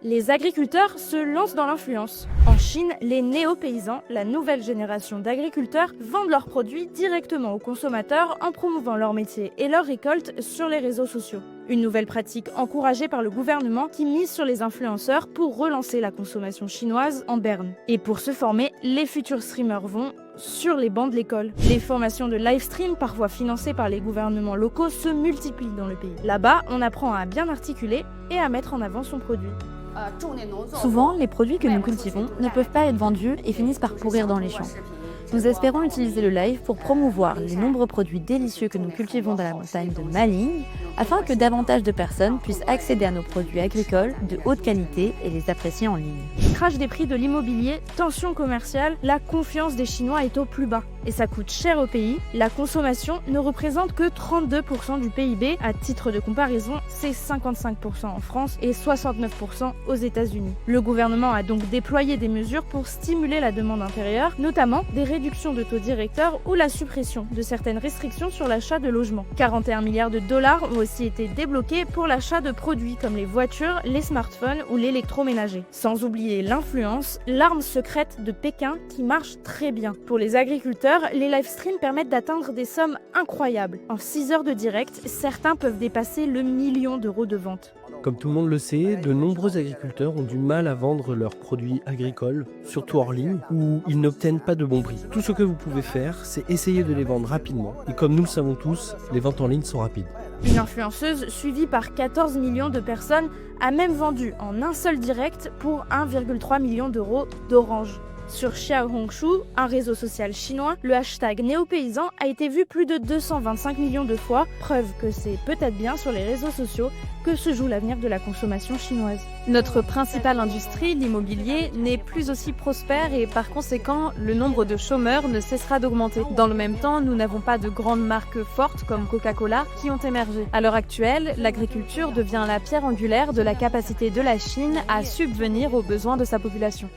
Les agriculteurs se lancent dans l'influence. En Chine, les néo-paysans, la nouvelle génération d'agriculteurs, vendent leurs produits directement aux consommateurs en promouvant leur métier et leurs récoltes sur les réseaux sociaux. Une nouvelle pratique encouragée par le gouvernement qui mise sur les influenceurs pour relancer la consommation chinoise en berne. Et pour se former, les futurs streamers vont sur les bancs de l'école. Les formations de live stream, parfois financées par les gouvernements locaux, se multiplient dans le pays. Là-bas, on apprend à bien articuler et à mettre en avant son produit. Souvent, les produits que nous cultivons ne peuvent pas être vendus et finissent par pourrir dans les champs. Nous espérons utiliser le live pour promouvoir les nombreux produits délicieux que nous cultivons dans la montagne de Maligne, afin que davantage de personnes puissent accéder à nos produits agricoles de haute qualité et les apprécier en ligne. Crash des prix de l'immobilier, tension commerciale, la confiance des Chinois est au plus bas. Et ça coûte cher au pays. La consommation ne représente que 32% du PIB. À titre de comparaison, c'est 55% en France et 69% aux États-Unis. Le gouvernement a donc déployé des mesures pour stimuler la demande intérieure, notamment des réductions de taux directeurs ou la suppression de certaines restrictions sur l'achat de logements. 41 milliards de dollars ont aussi été débloqués pour l'achat de produits comme les voitures, les smartphones ou l'électroménager. Sans oublier l'influence, l'arme secrète de Pékin qui marche très bien. Pour les agriculteurs, les live streams permettent d'atteindre des sommes incroyables. En 6 heures de direct, certains peuvent dépasser le million d'euros de vente. Comme tout le monde le sait, de nombreux agriculteurs ont du mal à vendre leurs produits agricoles, surtout hors ligne, où ils n'obtiennent pas de bons prix. Tout ce que vous pouvez faire, c'est essayer de les vendre rapidement. Et comme nous le savons tous, les ventes en ligne sont rapides. Une influenceuse suivie par 14 millions de personnes a même vendu en un seul direct pour 1,3 million d'euros d'oranges. Sur Xiaohongshu, un réseau social chinois, le hashtag néo-paysan a été vu plus de 225 millions de fois, preuve que c'est peut-être bien sur les réseaux sociaux que se joue l'avenir de la consommation chinoise. Notre principale industrie, l'immobilier, n'est plus aussi prospère et par conséquent, le nombre de chômeurs ne cessera d'augmenter. Dans le même temps, nous n'avons pas de grandes marques fortes comme Coca-Cola qui ont émergé. À l'heure actuelle, l'agriculture devient la pierre angulaire de la capacité de la Chine à subvenir aux besoins de sa population.